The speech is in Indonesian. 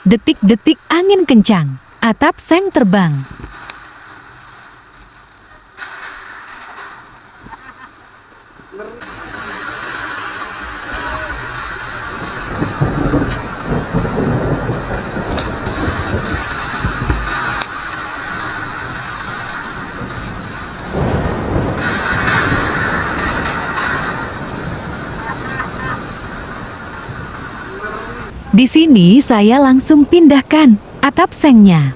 Detik-detik angin kencang, atap seng terbang. Di sini saya langsung pindahkan atap sengnya.